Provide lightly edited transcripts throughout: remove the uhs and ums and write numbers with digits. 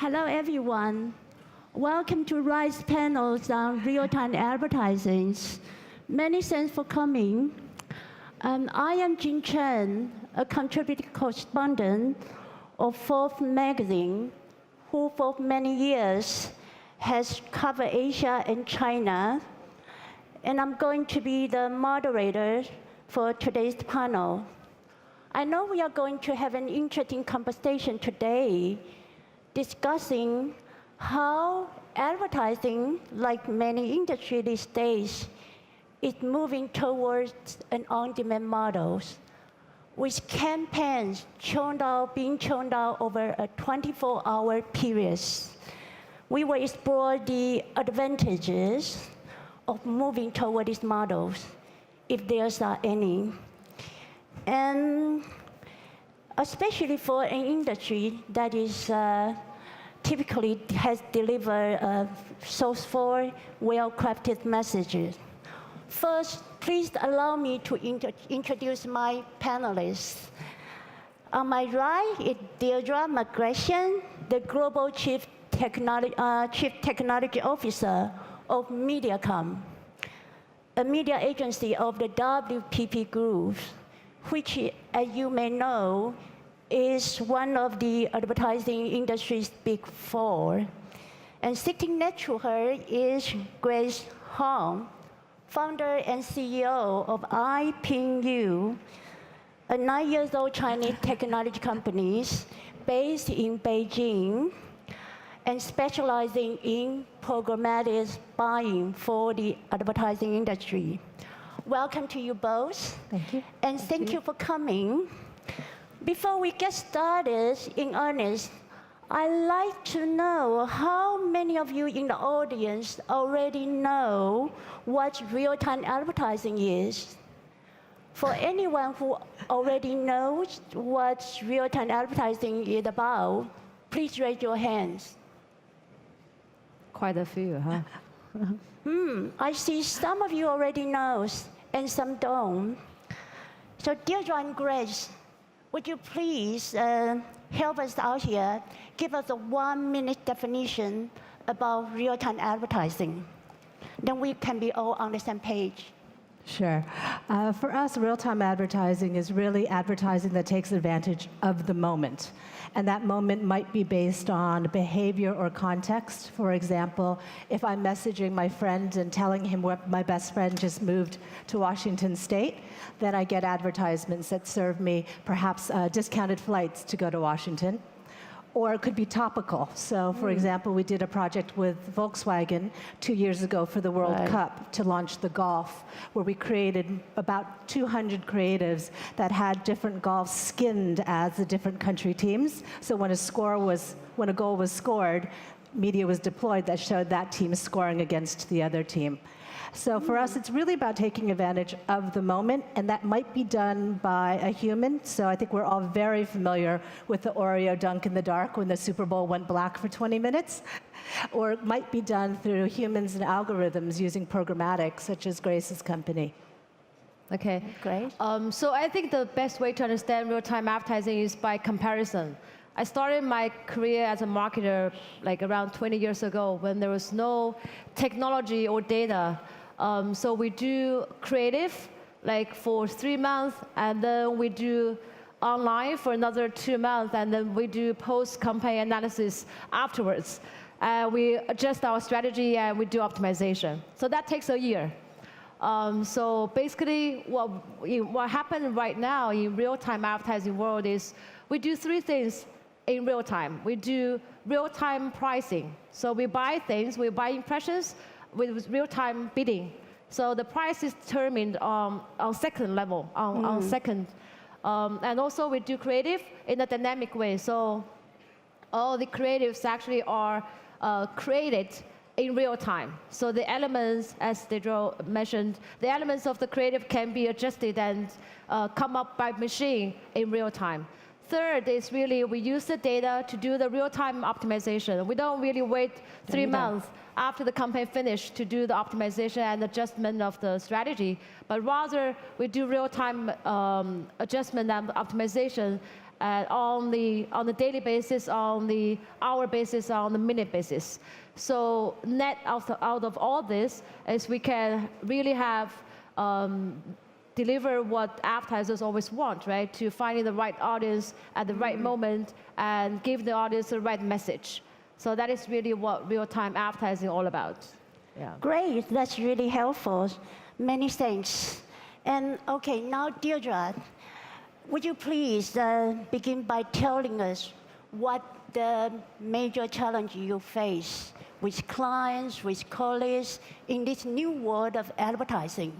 Hello, everyone. Welcome to RISE panels on real-time advertising. Many thanks for coming. I am Chen, a contributing correspondent of Forbes magazine, who for many years has covered Asia and China. And I'm going to be the moderator for today's panel. I know we are going to have an interesting conversation today discussing how advertising, like many industries these days, is moving towards an on-demand model, with campaigns being churned out over a 24-hour period. We will explore the advantages of moving toward these models, if there's any. And especially for an industry that is typically has delivered sourceful, well-crafted messages. First, please allow me to introduce my panelists. On my right is Deirdre McGlashan, the Global Chief Technology Officer of MediaCom, a media agency of the WPP Group, which, as you may know, is one of the advertising industry's big four. And sitting next to her is Huang, founder and CEO of iPingU, a 9-year-old Chinese technology company based in Beijing and specializing in programmatic buying for the advertising industry. Welcome to you both. Thank you. And thank you for coming. Before we get started in earnest, I'd like to know how many of you in the audience already know what real-time advertising is. For anyone who already knows what real-time advertising is about, please raise your hands. Quite a few, huh? I see some of you already know and some don't. So Deirdre and Grace, would you please help us out here, give us a 1-minute definition about real-time advertising. Then we can be all on the same page. Sure. For us, real-time advertising is really advertising that takes advantage of the moment. And that moment might be based on behavior or context. For example, if I'm messaging my friend and telling him my best friend just moved to Washington State, then I get advertisements that serve me perhaps discounted flights to go to Washington. Or it could be topical. So, for example, we did a project with Volkswagen 2 years ago for the World Cup to launch the golf, where we created about 200 creatives that had different golfs skinned as the different country teams. So when a goal was scored, media was deployed that showed that team scoring against the other team. So for us, it's really about taking advantage of the moment, and that might be done by a human. So I think we're all very familiar with the Oreo dunk in the dark when the Super Bowl went black for 20 minutes. Or it might be done through humans and algorithms using programmatic, such as Grace's company. Okay. Great. So I think the best way to understand real-time advertising is by comparison. I started my career as a marketer like around 20 years ago when there was no technology or data. So we do creative like for 3 months, and then we do online for another 2 months, and then we do post-campaign analysis afterwards. We adjust our strategy and we do optimization. So that takes a year. So basically what happened right now in real-time advertising world is we do 3 things in real time. We do real-time pricing. So we buy things, we buy impressions with real-time bidding. So the price is determined on second level, on second. And also we do creative in a dynamic way. So all the creatives actually are created in real time. So the elements, as Deirdre mentioned, the elements of the creative can be adjusted and come up by machine in real time. Third is really we use the data to do the real-time optimization. We don't really wait 3 months after the campaign finished to do the optimization and adjustment of the strategy, but rather we do real-time adjustment and optimization on the daily basis, on the hour basis, on the minute basis. So net out of all this is we can really have deliver what advertisers always want, right? To finding the right audience at the right moment and give the audience the right message. So that is really what real-time advertising is all about. Yeah. Great, that's really helpful. Many thanks. And okay, now Deirdre, would you please begin by telling us what the major challenge you face with clients, with colleagues in this new world of advertising?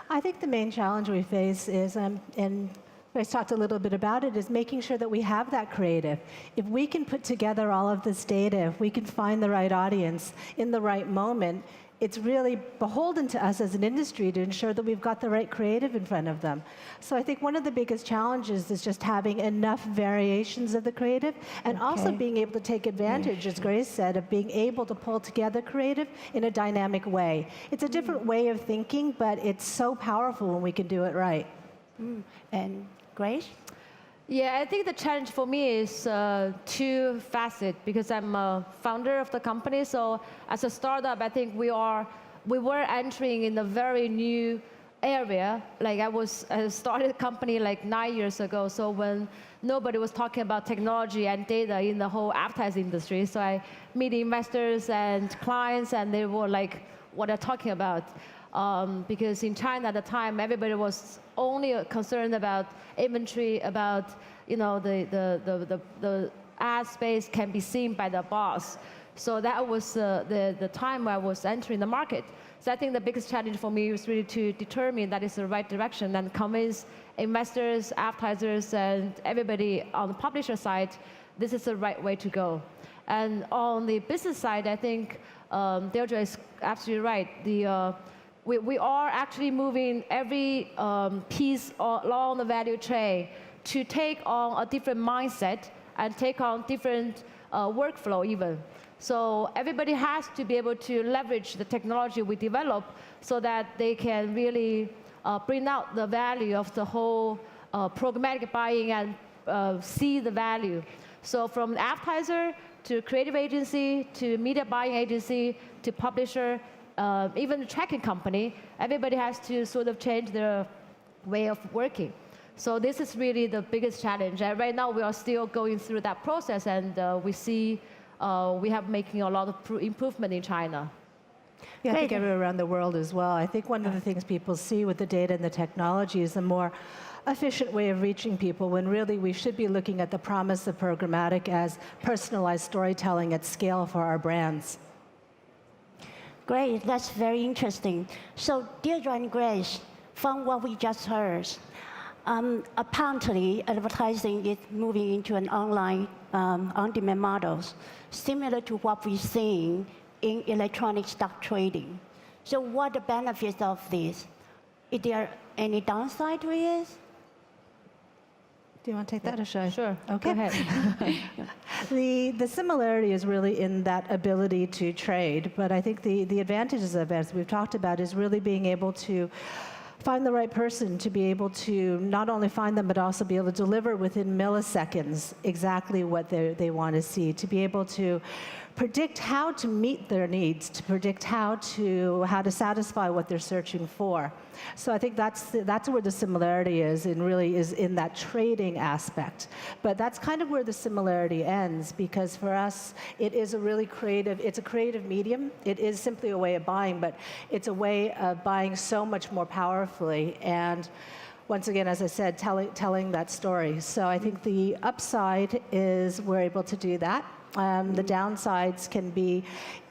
I think the main challenge we face is, and Grace talked a little bit about it, is making sure that we have that creative. If we can put together all of this data, if we can find the right audience in the right moment, it's really beholden to us as an industry to ensure that we've got the right creative in front of them. So I think one of the biggest challenges is just having enough variations of the creative and also being able to take advantage, as Grace said, of being able to pull together creative in a dynamic way. It's a different way of thinking, but it's so powerful when we can do it right. And Grace? Yeah, I think the challenge for me is two facets because I'm a founder of the company. So as a startup, I think we were entering in a very new area. Like I started a company like 9 years ago. So when nobody was talking about technology and data in the whole advertising industry. So I meet investors and clients and they were like, what are talking about? Because in China at the time, everybody was only concerned about inventory, about the ad space can be seen by the boss. So that was the time where I was entering the market. So I think the biggest challenge for me was really to determine that is the right direction and convince investors, advertisers, and everybody on the publisher side, this is the right way to go. And on the business side, I think Deirdre is absolutely right. We are actually moving every piece along the value chain to take on a different mindset and take on different workflow even. So everybody has to be able to leverage the technology we develop so that they can really bring out the value of the whole programmatic buying and see the value. So from advertiser to creative agency to media buying agency to publisher, even the tracking company, everybody has to sort of change their way of working. So this is really the biggest challenge. And right now we are still going through that process and we see we have making a lot of improvement in China. Yeah, I think everywhere around the world as well. I think one of the things people see with the data and the technology is a more efficient way of reaching people when really we should be looking at the promise of programmatic as personalized storytelling at scale for our brands. Great, that's very interesting. So Deirdre and Grace, from what we just heard, apparently advertising is moving into an online on-demand models, similar to what we're seeing in electronic stock trading. So what are the benefits of this? Is there any downside to it? Do you want to take that or should I? Sure, Okay. go ahead. The similarity is really in that ability to trade, but I think the advantages of it, as we've talked about, is really being able to find the right person, to be able to not only find them, but also be able to deliver within milliseconds exactly what they want to see, to be able to predict how to meet their needs, to predict how to satisfy what they're searching for. So I think that's where the similarity is, and really is in that trading aspect. But that's kind of where the similarity ends, because for us, it is a really creative, it's a creative medium. It is simply a way of buying, but it's a way of buying so much more powerfully. And once again, as I said, telling that story. So I think the upside is we're able to do that. The downsides can be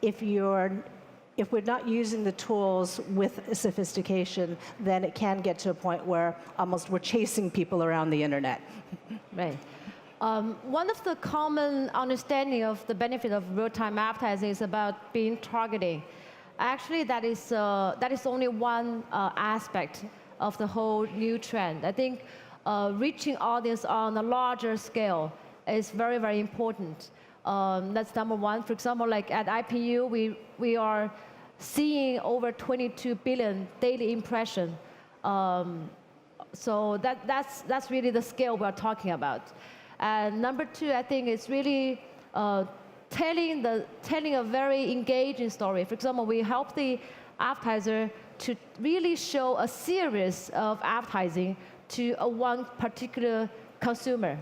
if we're not using the tools with sophistication, then it can get to a point where almost we're chasing people around the internet. Right. One of the common understanding of the benefit of real-time advertising is about being targeting. Actually, that is only one aspect of the whole new trend. I think reaching audience on a larger scale is very, very important. That's number one. For example, like at IPU, we are seeing over 22 billion daily impression. So that's really the scale we're talking about. And number two, I think it's really telling a very engaging story. For example, we help the advertiser to really show a series of advertising to one particular consumer,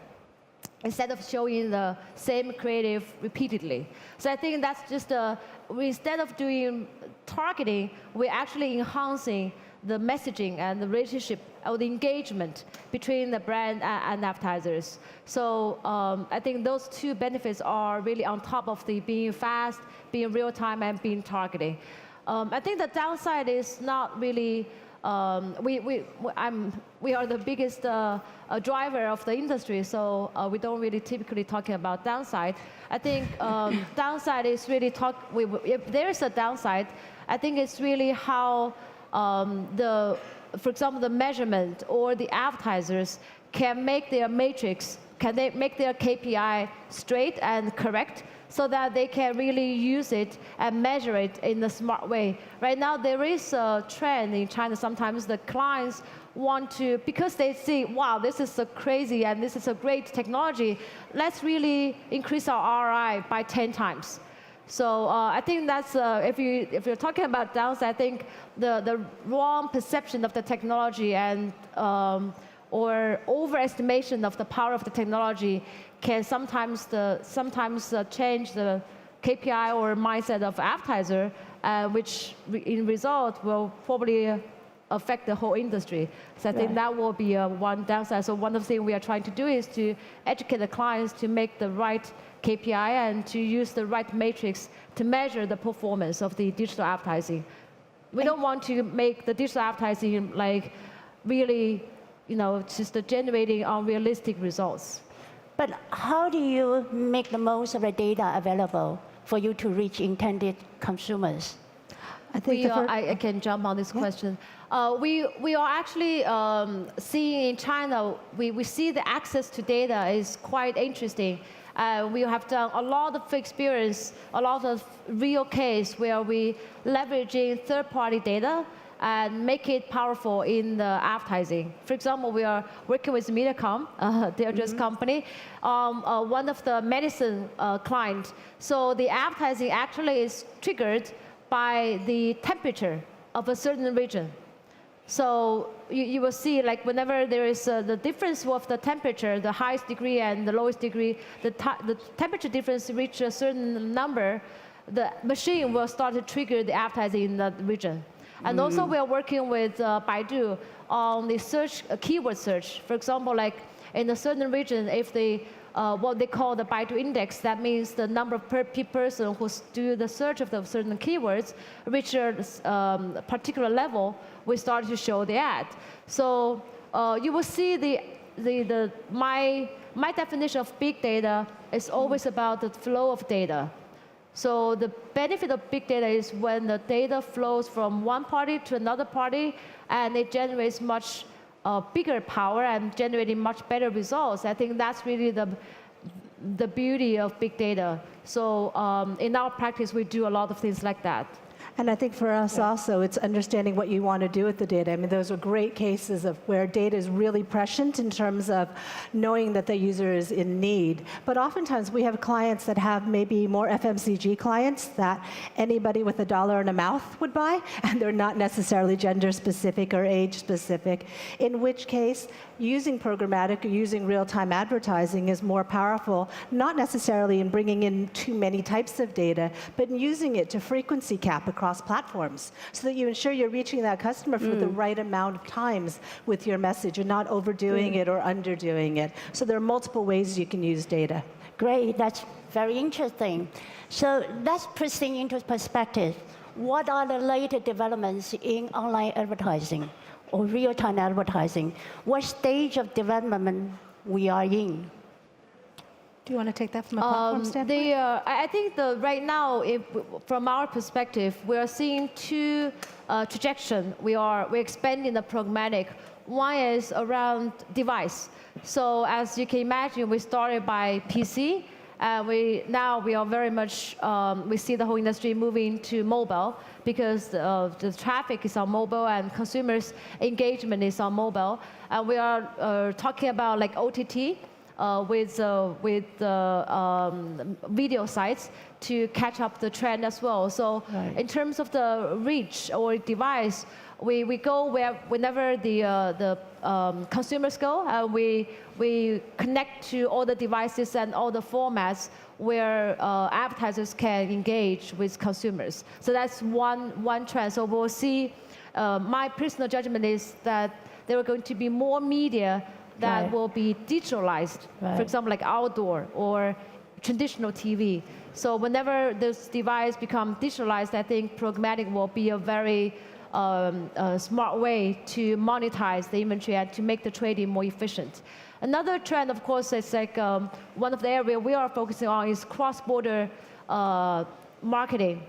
instead of showing the same creative repeatedly. So I think that's just instead of doing targeting, we're actually enhancing the messaging and the relationship or the engagement between the brand and advertisers. So I think those two benefits are really on top of the being fast, being real time, and being targeting. I think the downside is not really. We are the biggest driver of the industry, so we don't really typically talking about downside. I think downside is really if there is a downside, I think it's really how for example, the measurement or the advertisers can make their matrix, can they make their KPI straight and correct, so that they can really use it and measure it in a smart way. Right now, there is a trend in China. Sometimes the clients want to, because they see, wow, this is so crazy and this is a great technology, let's really increase our ROI by 10 times. So I think that's, if you're talking about downside, I think the wrong perception of the technology and or overestimation of the power of the technology can sometimes change the KPI or mindset of advertiser, which in result will probably affect the whole industry. So I think that will be one downside. So one of the things we are trying to do is to educate the clients to make the right KPI and to use the right matrix to measure the performance of the digital advertising. We don't want to make the digital advertising like really, just generating unrealistic results. But how do you make the most of the data available for you to reach intended consumers? I think I can jump on this question. We are actually seeing in China, we see the access to data is quite interesting. We have done a lot of experience, a lot of real case where we leveraging third-party data and make it powerful in the advertising. For example, we are working with Mediacom, Deirdre's company, one of the medicine client. So the advertising actually is triggered by the temperature of a certain region. So you will see, like, whenever there is the difference of the temperature, the highest degree and the lowest degree, the temperature difference reach a certain number, the machine will start to trigger the advertising in that region. And also we are working with Baidu on the search, keyword search. For example, like in a certain region, if they what they call the Baidu index, that means the number of person who do the search of the certain keywords reach a particular level, we start to show the ad. So you will see my definition of big data is always about the flow of data. So the benefit of big data is when the data flows from one party to another party, and it generates much bigger power and generating much better results. I think that's really the beauty of big data. So in our practice, we do a lot of things like that. And I think for us also, it's understanding what you want to do with the data. I mean, those are great cases of where data is really prescient in terms of knowing that the user is in need. But oftentimes we have clients that have maybe more FMCG clients that anybody with $1 in a mouth would buy, and they're not necessarily gender specific or age specific, in which case using programmatic or using real-time advertising is more powerful, not necessarily in bringing in too many types of data, but in using it to frequency cap across platforms so that you ensure you're reaching that customer for the right amount of times with your message and not overdoing it or underdoing it. So there are multiple ways you can use data. Great, that's very interesting. So let's put things into perspective. What are the latest developments in online advertising or real-time advertising? What stage of development we are in? Do you want to take that from a platform standpoint? I think right now, from our perspective, we are seeing two trajectories. We're expanding the programmatic. One is around device. So as you can imagine, we started by PC. Now we are very much, we see the whole industry moving to mobile because the traffic is on mobile and consumers' engagement is on mobile. And we are talking about like OTT. with video sites to catch up the trend as well. So in terms of the reach or device, we go whenever the consumers go. We connect to all the devices and all the formats where advertisers can engage with consumers. So that's one trend. So we'll see. My personal judgment is that there are going to be more media that will be digitalized, for example, like outdoor or traditional TV. So whenever this device becomes digitalized, I think programmatic will be a very smart way to monetize the inventory and to make the trading more efficient. Another trend, of course, is like one of the areas we are focusing on is cross-border marketing.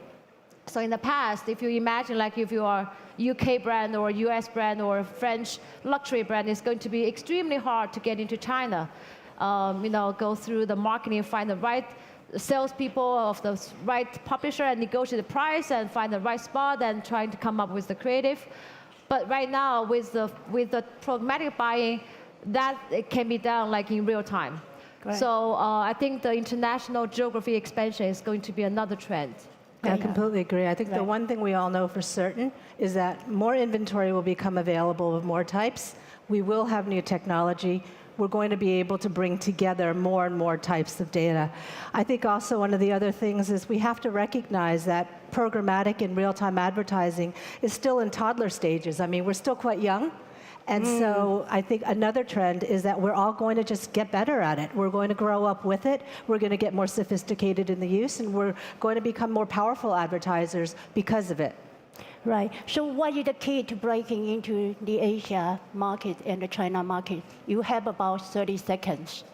So in the past, if you imagine like if you are UK brand or US brand or French luxury brand, it's going to be extremely hard to get into China. Go through the marketing, find the right salespeople of the right publisher and negotiate the price and find the right spot and trying to come up with the creative. But right now, with the programmatic buying, that it can be done like in real time. Great. So I think the international geography expansion is going to be another trend. I completely agree. I think the one thing we all know for certain is that more inventory will become available of more types. We will have new technology. We're going to be able to bring together more and more types of data. I think also one of the other things is we have to recognize that programmatic and real-time advertising is still in toddler stages. I mean, we're still quite young. And so I think another trend is that we're all going to just get better at it. We're going to grow up with it. We're going to get more sophisticated in the use, and we're going to become more powerful advertisers because of it. Right. So what is the key to breaking into the Asia market and the China market? You have about 30 seconds.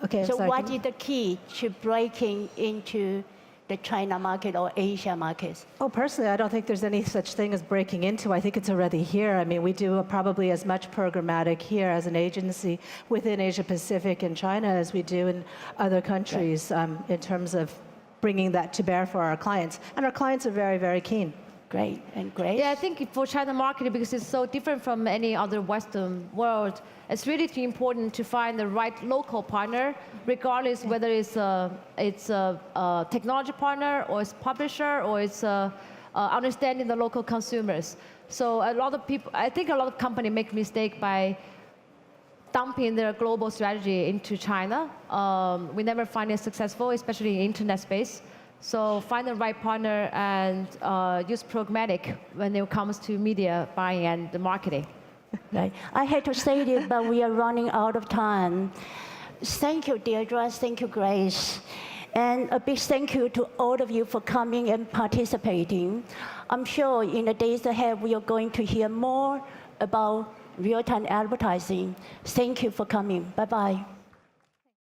Okay, So sorry, what is the key to breaking into the China market or Asia markets? Oh, personally, I don't think there's any such thing as breaking into. I think it's already here. I mean, we do probably as much programmatic here as an agency within Asia Pacific and China as we do in other countries in terms of bringing that to bear for our clients. And our clients are very, very keen. Great. And great. Yeah, I think for China market, because it's so different from any other Western world, it's really too important to find the right local partner, regardless whether it's a technology partner or it's publisher or it's understanding the local consumers. So a lot of people, I think a lot of companies make mistake by dumping their global strategy into China. We never find it successful, especially in internet space. So find the right partner and use programmatic when it comes to media buying and the marketing. Right. I hate to say it, but we are running out of time. Thank you, Deirdre. Thank you, Grace. And a big thank you to all of you for coming and participating. I'm sure in the days ahead, we are going to hear more about real-time advertising. Thank you for coming. Bye-bye.